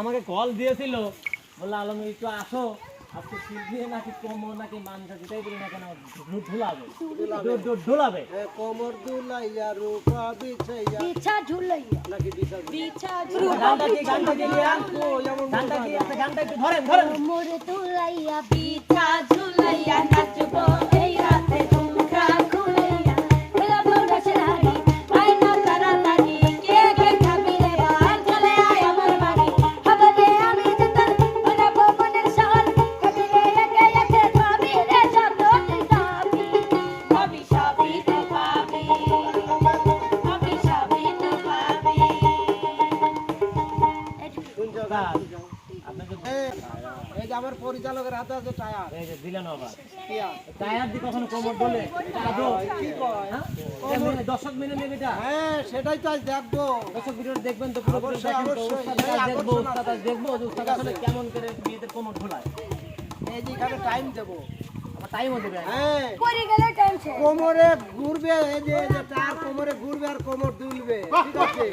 আমাকে কল দিয়েছিল, বললো আলম একটু আসো, আজকে শিল্পী নাকি কোমর নাকি মানটা যেটাই বলি না কেন ঢোলাবে কোমর দুলাইয়া রূপা বিছাইয়া বিছা ঝুলাইয়া নাকি বিছা বিছা গানটা কি গানটা একটু ধরেন ধরেন। কোমর দুলাইয়া বিছা ঝুলাইয়া নাচবো এই রাতে ঝুমকা খুলাইয়া বেলা বড় সারি আয়না তাড়াতাড়ি কে কে খাবি রে বাল চলে আয় আমার বাড়ি খবরে আমি যেতাম ওনা ভবনের শহর খাবি রে একে একে খাবি রে সব তুই যাবি ভাবি সবই তো পাবি ভাবি সবই তো পাবি। এই যে আমার পরিচালকের হাতে আছে টায়ার, এই যে দিলেন আবার টায়ার দিয়ে কখনো কোমর বলে কি কয়? দর্শক মেনে নেবে এটা। হ্যাঁ সেটাই তো আজ দেখবো। দর্শক ভিডিও দেখবেন তো পুরো অবশ্যই, দেখেন তো, অবশ্যই। উস্তাদ এই দেখবো আকর্ষণ উস্তাদ আছে। দেখবো যে উস্তাদ আসলে কেমন করে বিয়েতে কোমর ঢোলায়। এই যে এখানে টাইম দেবো। আমার টাইমও দেবে। হ্যাঁ পরে গেলে টেনশন কোমরে ঘুরবে, এই যে টায়ার কোমরে ঘুরবে আর কোমর দুলবে, ঠিক আছে?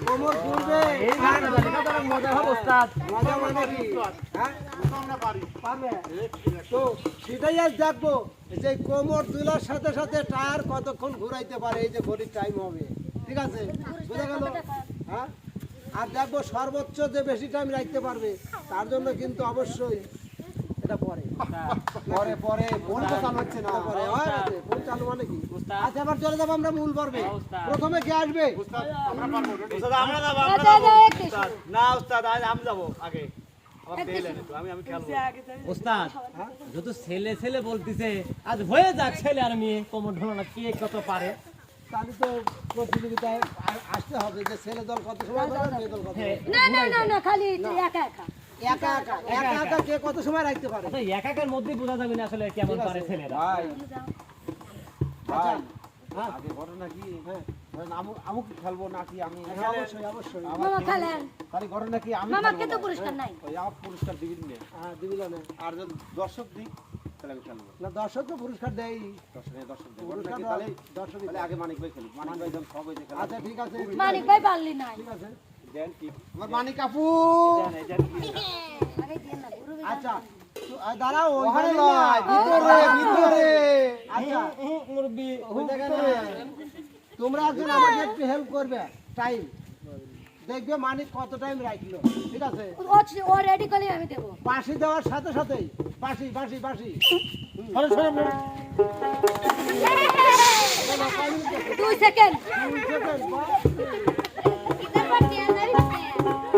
কোমর ঘুরবে এই গানটা জানি কত মজা হবে উস্তাদ। মজা মানে কি? হ্যাঁ পারবে তো সেটাই আজ দেখবো যে কোমর দুলার সাথে সাথে টায়ার কতক্ষণ ঘুরাইতে পারে, এই যে ঘড়ির টাইম হবে, ঠিক আছে? বুঝা গেল? হ্যাঁ আর দেখবো সর্বোচ্চ যে বেশি টাইম রাখতে পারবে তার জন্য কিন্তু অবশ্যই এটা পরে পরে পরে ফোন তো চালু হচ্ছে না, পরে হয় আছে ফোন চালু মানে কি? আচ্ছা এবার চলে যাবো আমরা মূল পর্বে। প্রথমে কে আসবে? উস্তাদ যত ছেলে ছেলে বলতিছে আজ হয়ে যাক ছেলে আর মেয়ে কোমর ঢোলানো কে কত পারে। তাহলে তো প্রতিযোগিতায় আসতে হবে যে ছেলে দল কত সময় পারবে, মেয়ে দল কত সময় পারবে। না না না না খালি একা একা একা একা একা একা কে কত সময় রাখতে পারে? আচ্ছা একাকার মধ্যে বোঝা যাবে না আসলে কেমন পারে ছেলেরা। আচ্ছা আগে ঘটনা কি হ্যাঁ ধরেন আমুক খেলবো নাকি আমি অবশ্যই অবশ্যই মামা খেলেন তাহলে ঘটনা কি আমি মামা খেলবো কে তো না। পুরস্কার নাই ওই আমার পুরস্কার দিবি না হ্যাঁ দিবিলা না আর যদি দর্শক দিক তাহলে আমি খেলবো না দর্শক তো পুরস্কার দেয়, দর্শক দিক পুরস্কার ঘটনা কি তাহলে দর্শক তাহলে আগে মানিক ভাই খেলুক মানিক ভাই যখন সব হয়েছে খেলা আচ্ছা ঠিক আছে মানিক ভাই পারলি নাই ঠিক আছে দেন কি আমার মানিক আপু আরে দিয়ে না গুরু আচ্ছা দাঁড়াও ওখানে ওখানে নয়, নয় ভিতরে, আচ্ছা মুরব্বি ভিতরে। তোমরা একজন আমাকে একটু হেল্প করবে, টাইম দেখবে মানিক কত টাইম রাখলো, ঠিক আছে? ও রেডি করলে আমি দেব বাঁশি দেওয়ার সাথে সাথেই বাঁশি বাঁশি বাঁশি 2 সেকেন্ড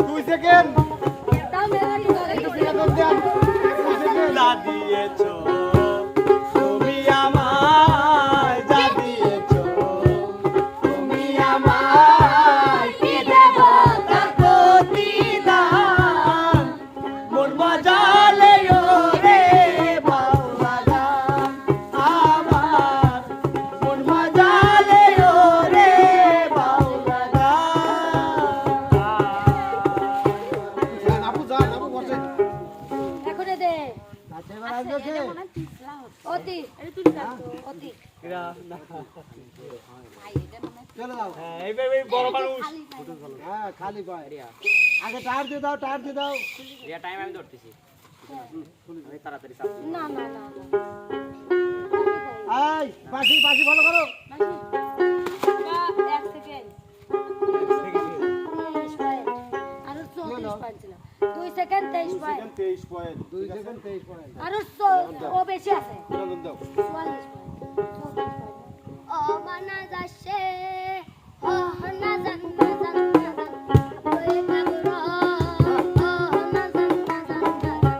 2 সেকেন্ড দাও মেলাটি যা দিয়েছো তুমি আমায়, যা দিয়েছো তুমি আমায়, কি দেব তার প্রতিদান, মন বাজালে ওরে বাউলা গান আমার, মন বাজালে ওরে বাউলা গান। আপু যান আপু বসে এখন দে আচ্ছা এবার আসবে কে? অতি অতি চলে যাও এই বড় মানুষ হ্যাঁ খালি পায় আগে টায়ার দিয়ে দাও, টায়ার দিয়ে দাও। টাইম আমি ধরতেছি আমি তাড়াতাড়ি না না না এই বাঁশি বাঁশি ভালো করো। 1 সেকেন্ড আরো 34 পয়েন্ট ছিল 2 second 23 point 23 point 2 second 23 point আরো ও বেশি আছে চলুন দাও 44 পয়েন্ট ও মানা যাচ্ছে ও না জান না জান না জান ওই কাবর ও না জান না জান না জান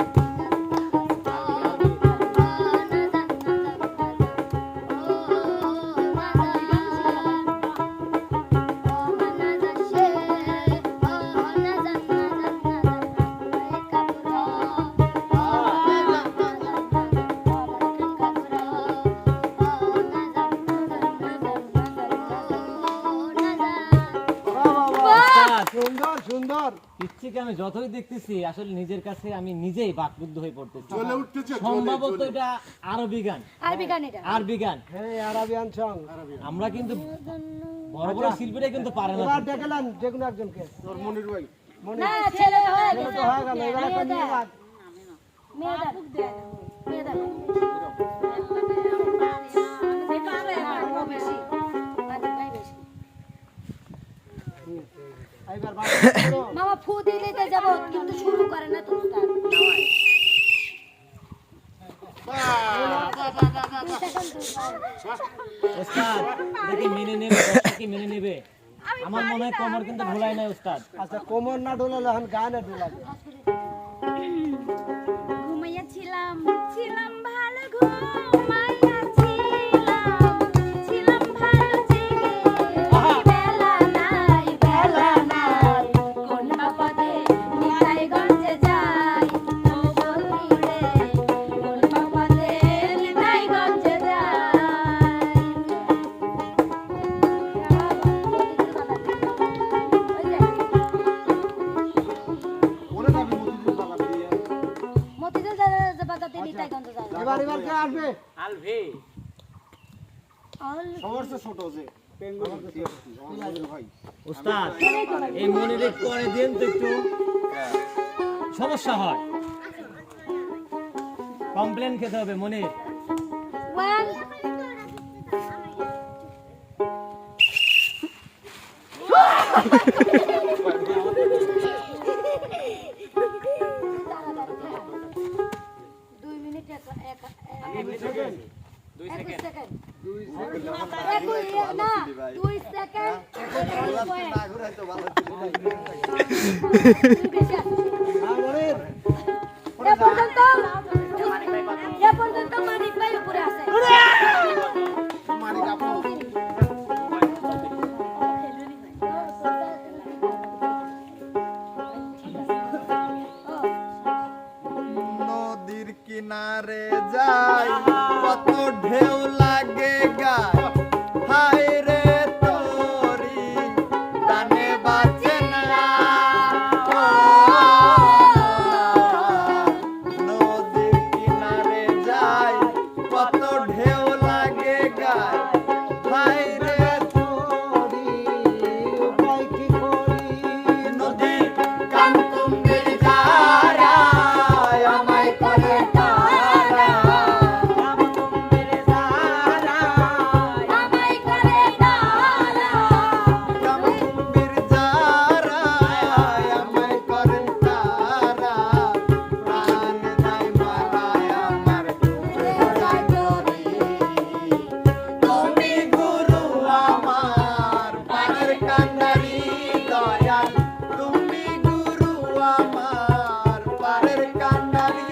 সুন্দর সুন্দর পিচ্ছিকে আমি যতই দেখতেছি আসলে নিজের কাছে আমি নিজেই বাকরুদ্ধ হয়ে পড়তেছি। চলে উঠতেছে সম্ভবত এটা আরবি গান, আরবি গান এটা আরবি গান। হ্যাঁ আরাবিয়ান সং। আমরা কিন্তু বড় বড় শিল্পীরা কিন্তু পারে না। এবার দেখালাম যে কোনো একজনকে। তোর মনির ভাই মনে না ছেলে হয়ে ছেলে গেছে তো হয়ে গেল এবার একটা নিয়ে যাক মেয়েদের এইবার বাবা করো। মামা ফু দিতে যাব কিন্তু শুরু করে না তো উস্তাদ উস্তাদ দেখি মেনে নেবে, দর্শক কি মেনে নেবে? আমার মনে হয় কোমর কিন্তু ভুলাই নাই উস্তাদ। আচ্ছা কোমর না ডোলালে এখন গানে ডোলাবে ঘুমাইয়াছিলাম ছিলাম ভালো ঘুমাইয়াছিলাম ছিলাম ভালো জেগে বেলা নাই কোন বাপদে নিতাই গঞ্জে যাই ও বলি রে কোন বাপদে নিতাই গঞ্জে ওরে যাবি মতিঝিল বাগান দিয়ে। মতিঝিল বাজাতে নিতাই গঞ্জে যাই এবার এবার কে আসবে আলভি সবার চেয়ে ছোট যে পেঙ্গুইন আমাদের ভাই উস্তাদ এই মনিরে করে দেন তো একটু, সমস্যা হয়, কমপ্লেন খেতে হবে মনির। ওয়ান দুই মিনিট এক সেকেন্ড দুই সেকেন্ড না 2 সেকেন্ড বেশি আছে হ্যাঁ মনির এ পর্যন্ত মানিক ভাই উপরে আছে মানিক আপু নদীর কিনারে যাই কত ঢেউ লাগে গায় হায় রে তোরি টানে বাঁচে না ও, নদীর কিনারে যাই কত ঢেউ লাগে গায় হায় রে তোরি উপায় কি করি নদীর কামকুম্বির ধারা আমায় করে তারা আমায় করে তারা কামকুম্বির ধারা আমায় করে তারা প্রাণ নাই মারায় আমার তুমি গুরু আমার পারের কান্ডারি দয়াল তুমি গুরু আমার পারের কান্ডারি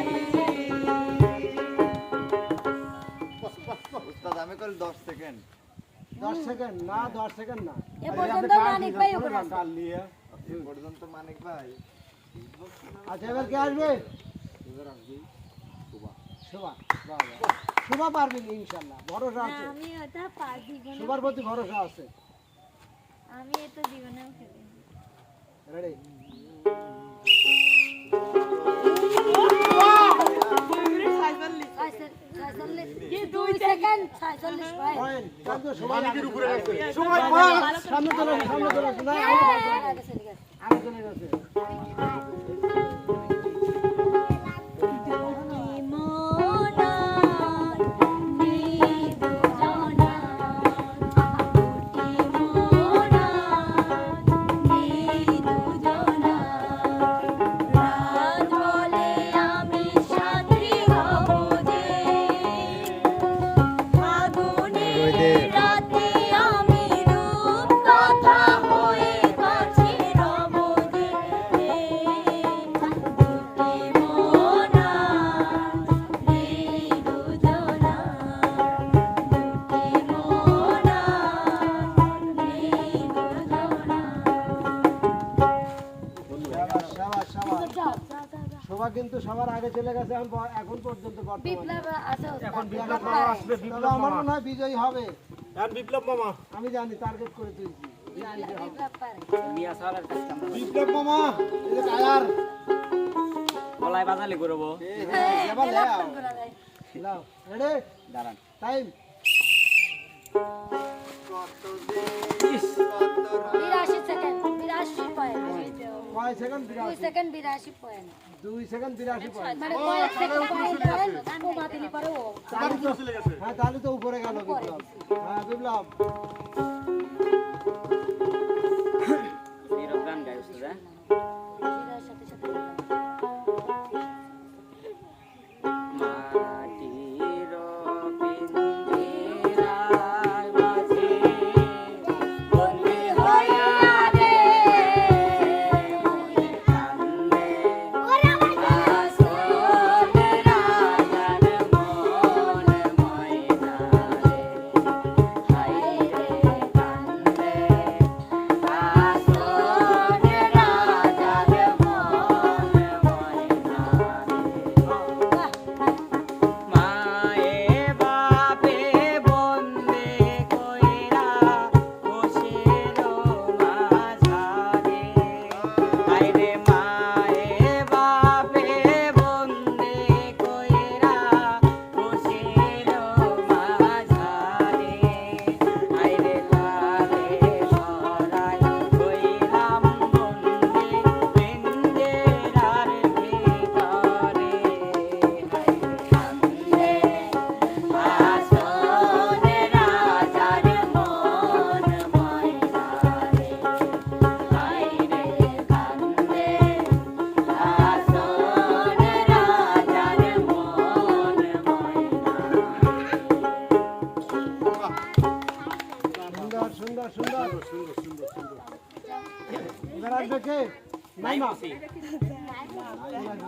উস্তাদ আমি কল 10 সেকেন্ড 10 সেকেন্ড না 10 সেকেন্ড না এ পর্যন্ত মানিক ভাই উপরে আছে কাল নিয়ে এই পর্যন্ত মানিক ভাই আচ্ছা এবার কে আসবে শোভা শোভা পারবে না ইনশাআল্লাহ ভরসা আছে আমি ওটা পারবি না শোভার প্রতি ভরসা আছে আমি এটা জীবনেও খেলি রেডি কি 2 সেকেন্ড 46 ভাই পয়েন্ট কিন্তু শোভা উপরে রাখবে সময় সামনে চলে আসো না আগে চলে গেছে রাতে আমি রূপ কথা হয়ে কাছে রবদে দুটি মোনা রে দুজনা দুটি মোনা রে দুজনা শাবাশ শাবাশ শোভা কিন্তু সবার আগে চলে গেছে এখন পর্যন্ত বর্তমানে বিপ্লব আছে এখন বিপ্লব মামা আসবে তবে আমার মনে হয় বিজয়ী হবে আর বিপ্লব মামা আমি জানি টার্গেট করে তুলছি বিপ্লব পারে বিপ্লব মামা এই যে টায়ার গলায় বাজালি করবো। এবার লাও নাও রেডি দাঁড়ান টাইম কত দিন কত রাত 82 সেকেন্ড 82 পয়েন্ট কয় second 2 second 82 point 2 second 82 point মানে কয়েক সেকেন্ড পয়েন্ট কমা দিলে পারে ও হ্যাঁ তাহলে তো উপরে গেল বিপ্লব হ্যাঁ বিপ্লব এরকম গান গায় উস্তাদ এর সাথে সাথে মাটির পিঞ্জিরার মাঝে বন্দি হইয়া রে মনে কান্দে আসলে রাজার মন ময়না রে হায় রে কান্দে আসলে রাজার মন ময়না রে মায়ে বাপে বন্দে কইরা বসের মাঝারে আইরে মায়ে বাপে বন্দে কইরা বসের মাঝারে আইরে লালে সরাই কইলাম বন্দে পিঞ্জরার ভিতরে হাইরে কান্দে আসলে রাজার মন ময়না রে হাইরে কান্দে আসলে রাজার মন ময়না সুন্দর সুন্দর সুন্দর এবার আসবে কে নাইমা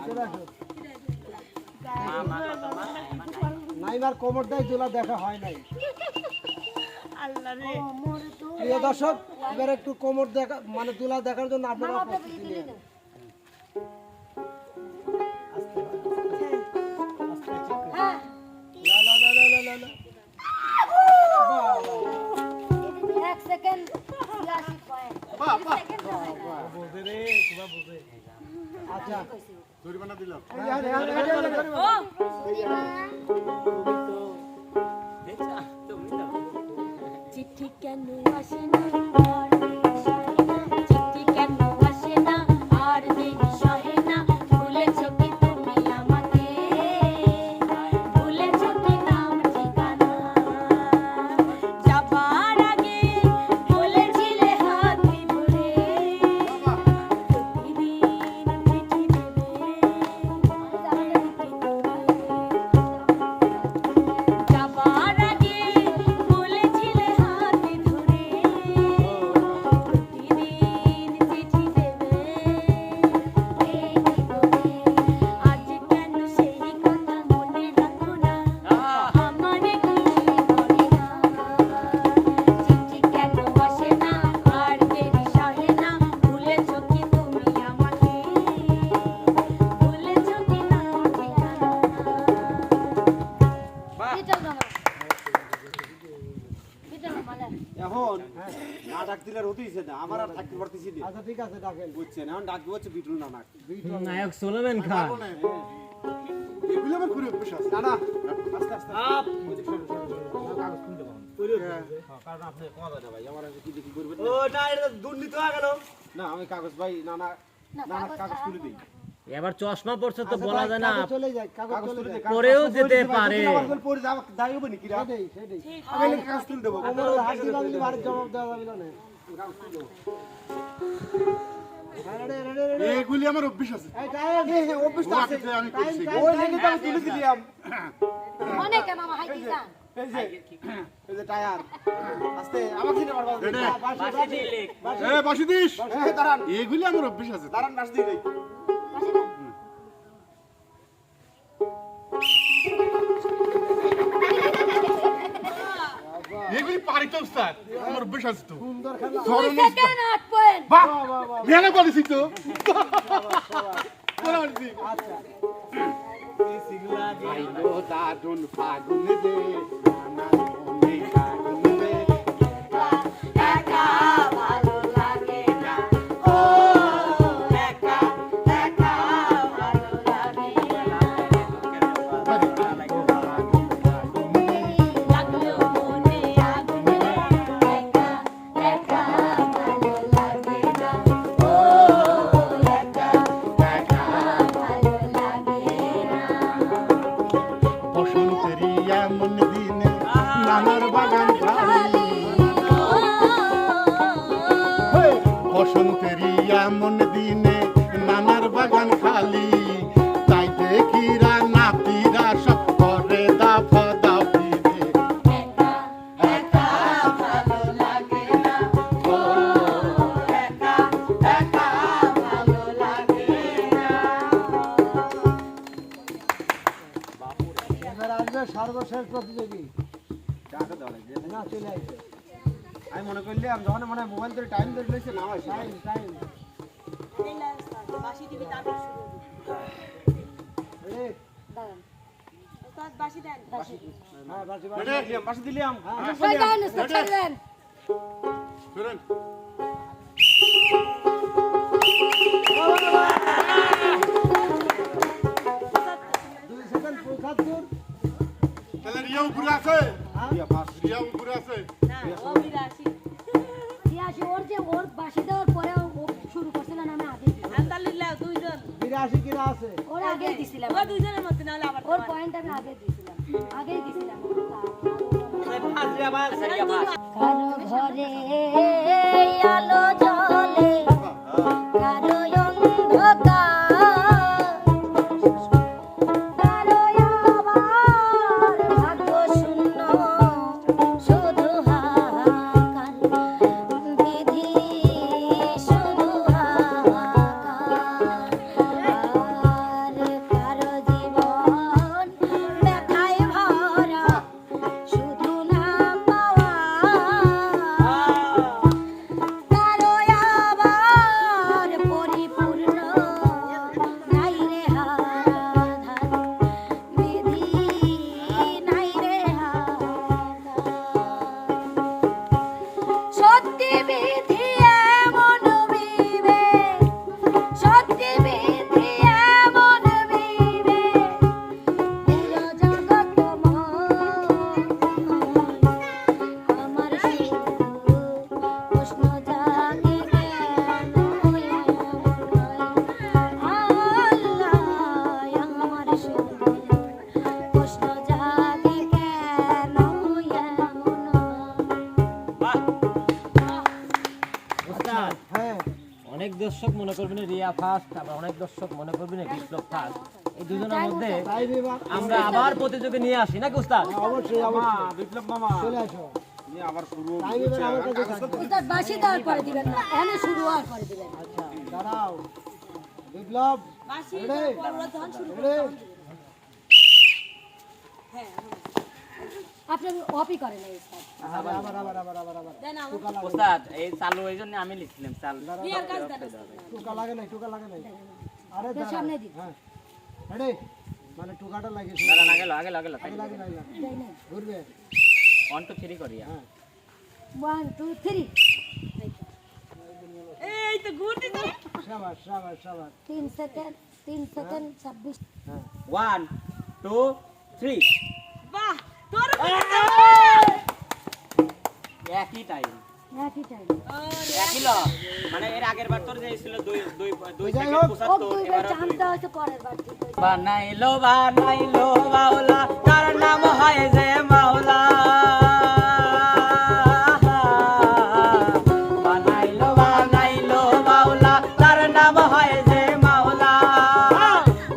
চলে আসো। নাইমার কোমরটাই তোলা দেখা হয় নাই প্রিয় দর্শক এবার একটু কোমর দেখা মানে তোলা দেখার জন্য আপনারা প্রস্তুতি নিন হ্যাঁ লা লা লা লা লা লা লা। বাহ, বাহ। 1 সেকেন্ড 82 পয়েন্ট আচ্ছা জরিমানা দিলাম চিঠি কেন আসে না আর দিন সহে না চিঠি কেন আসে না আর দিন সহে না ভুলেছো কি তুমি আমাকে ভুলেছো কি নাম ঠিকানা যাবার আগে বলেছিলে হাতে ধরে প্রতিদিন চিঠি দেবে যাবার আগে বলেছিলে হাতে ধরে প্রতিদিন চিঠি দেবে এই জীবনে আজ কেন সেই কথা মনে রাখো না আমার খুশি করে না চিঠি কেন আসে না আর দেরি সহে না ভুলেছো কি তুমি আমাকে ভুলেছো কি না ঠিকানা এখন না ডাক দিলে হতেইছে না আমার আর থাকতে পারতেছি না আচ্ছা ঠিক আছে ডাকেন বুঝছেন এখন ডাকবো হচ্ছে বিটুল নানাক নায়ক সোলোমেন খান এগুলো আমার ঘুরে অভ্যাস আছে না না আস্তে আস্তে কারণ আপনি কমা যায় না ভাই আমার কাছে কি দেখি করবেন ও না এটা দুর্নীতি হয়ে গেল না আমি কাগজ ভাই নানা নানা কাগজ তুলে দিই এবার চশমা পড়ছে তো বলা যায় না কাগজ চলে যায় কাগজ কাগজ চলে তুলে যায় দিই পরেও যেতে পারে পরে যাওয়া দায় হবে নাকি রা সেটাই সেটাই আমি এলে কাগজ তুলে দেবো কোমরের হাত দিলে আমি বাড়ির জবাব দেওয়া যাবে না রেডি রেডি রেডি এগুলি আমার অভ্যাস আছে এই টাইম অভ্যাসটা আছে আমি করছি ওই লেগে তো আমি তুলে দিলাম অনেক মামা হাইটি যান এই যে টায়ার আস্তে আমাকে দিতে পারবা রেডি বাসি দিলে এ বাসি দিস দাঁড়ান এগুলি আমার অভ্যাস আছে দাঁড়ান বাস দিই পাশে যান এগুলি পারি তো স্যার আমার অভ্যাস আছে তো সুন্দর খেলা 2 সেকেন্ড 8 পয়েন্ট বাহ মেলা করেছি তো আচ্ছা আইলো দারুন ফাগুন দে নানার মনে আগুন দে একা ভালো লাগে না ও একা একা ভালো লাগে না লাগলো মনে আগুন একা একা ভালো লাগে না ও জবান খালি তাই দেখিরা নাতিরা সব করে দাফা দাফি রে একা একা ভালো লাগে না ও একা একা ভালো লাগে না। এবার আসবে সর্বশেষ প্রতিযোগী টাকা দেওয়া লাগবে। না চলে আসবে আমি মনে করলাম যখন মানে মোবাইল ধরে টাইম ধরে লইছে না হয় টাইম টাইম রেডি দাঁড়ান হ্যাঁ বাসি দিলাম পাশে দিলাম সই দেন সই দেন শুনুন দুই সেকেন্ড 75 তাহলে রিয়া উপরে আছে দিয়া পাস রিয়া উপরে আছে রিয়াসি ওর বাসি দেওয়ার পরে ও শুরু করছিল না আমি আগে দিছিলাম। 82 কিনা আছে ওর আগে দিছিলাম ওর পয়েন্ট আমি আগে দিছিলাম আগেই দিছিলাম কারো ঘরে আলো জ্বলে কারো অন্ধকার কারো আবার ভাগ্য শূন্য শুধু হাহাকার বিধি শুধু হাহাকার আর কারো জীবন ব্যথায় ভরা শুধু না পাওয়া কারো আবার পরিপূর্ণ নাই রে হারাধার বিধি নাই রে হারাধার সত্যি বিধি এমন বিবে সত্যি বিধি এমন বিবে পুরো জগৎময় আমার শুধু প্রশ্ন জাগে কেন আল্লাহ আমার শুধু প্রশ্ন জাগে কেন উস্তাদ হ্যাঁ অনেক দর্শক মনে করবেন রিয়া ফার্স্ট আবার অনেক দর্শক মনে করবেন বিপ্লব ফার্স্ট এই দুজনের মধ্যে তাই বিভাগ আমরা আবার প্রতিযোগী নিয়ে আসি নাকি উস্তাদ অবশ্যই মামা অবশ্যই বিপ্লব মামা চলে আসো নিয়ে আবার শুরু টাইম এবার আমার কাছে থাকবে ওটা বাসি দেওয়ার পরে দিবেন না এনে শুরু হওয়ার পরে দিবেন আচ্ছা দাঁড়াও বিপ্লব রেডি রেডি আপনি অপি করেন এই স্যার আবার আবার আবার আবার আবার আবার টুকা লাগে ওস্তাদ এই চালু এই জন্য আমি লিখছিলাম চাল টুকা লাগে নাই টুকা লাগে নাই আরে তো দাঁড়াও। সামনে দিন হ্যাঁ রেডি মানে টুকাটা লাগিয়ে দাঁড়ান আগে লো, আগে লো, আগে লো। লাগে লাগে লাগে দেই না ঘুরবে 1 2 3 করি হ্যাঁ 1 2 3 শাবাশ শাবাশ শাবাশ 3 সেকেন্ড 26 হ্যাঁ 1 2 3 একই টাইম একই টাইম একই লো মানে এর আগের বার তোর যে ছিল 2 2 যাই সেকেন্ড হোক, ও 75 দুইবার এবারও জানতে হয়তো পরের বার ঠিক হয়েছে বানাইলো বাউলা তার নাম হয় যে মাওলা বানাইলো বাউলা তার নাম হয় যে মাওলা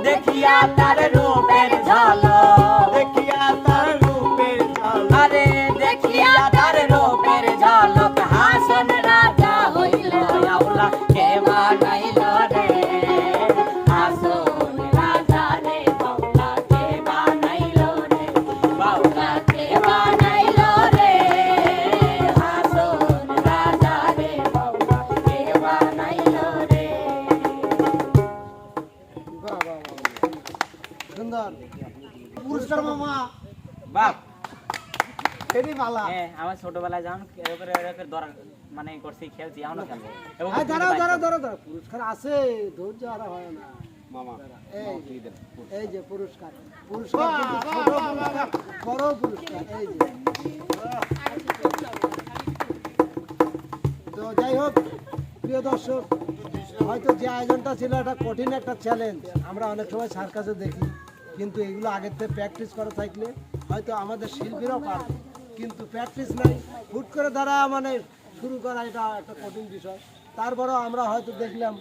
দেখিয়া তার রূপের ঝলক দেখিয়া তার রূপের ঝলক আরে দেখিয়া তার রূপের ঝলক হাসন রাজা হইল আউলা কে বানাইলো রে হাসন রাজা রে বাউলা কে বানাইলো রে বাউলা কে বানাইলো রে হাসন রাজা রে বাউলা কে বানাইলো রে বাহ বাহ বাহ সুন্দর পুরস্কার মামা বাপ এটি মালা হ্যাঁ আমার ছোটবেলায় যখন এরকম ধরা মানে করছি খেলছি এখনো খেলবো এবং হ্যাঁ দাঁড়াও দাঁড়াও দাঁড়াও দাঁড়াও পুরস্কার আছে ধৈর্য আর হয় না মামা এই এই যে পুরস্কার পুরস্কার কিন্তু ছোট পুরস্কার বড় পুরস্কার এই যে তো যাই হোক প্রিয় দর্শক হয়তো যে আয়োজনটা ছিল একটা কঠিন একটা চ্যালেঞ্জ আমরা অনেক সময় সার্কাসে দেখি কিন্তু এগুলো আগের থেকে প্র্যাকটিস করা থাকলে হয়তো আমাদের শিল্পীরাও পারবে কিন্তু প্র্যাকটিস নাই হুট করে দ্বারা মানে শুরু করা এটা একটা কঠিন বিষয় তারপরেও আমরা হয়তো দেখলাম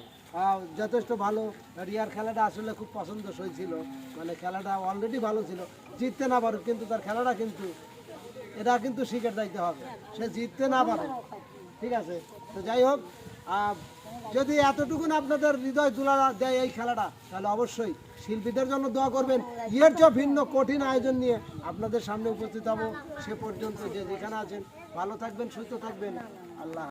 যথেষ্ট ভালো। রিয়ার খেলাটা আসলে খুব পছন্দসই ছিল, মানে খেলাটা অলরেডি ভালো ছিল, জিততে না পারুক কিন্তু তার খেলাটা কিন্তু এটা কিন্তু স্বীকার দিতে হবে, সে জিততে না পারে, ঠিক আছে। তো যাই হোক, যদি এতটুকুন আপনাদের হৃদয় তুলা দেয় এই খেলাটা, তাহলে অবশ্যই শিল্পীদের জন্য দোয়া করবেন। এর চেয়ে ভিন্ন কঠিন আয়োজন নিয়ে আপনাদের সামনে উপস্থিত হব। সে পর্যন্ত যে যেখানে আছেন ভালো থাকবেন, সুস্থ থাকবেন। আল্লাহ।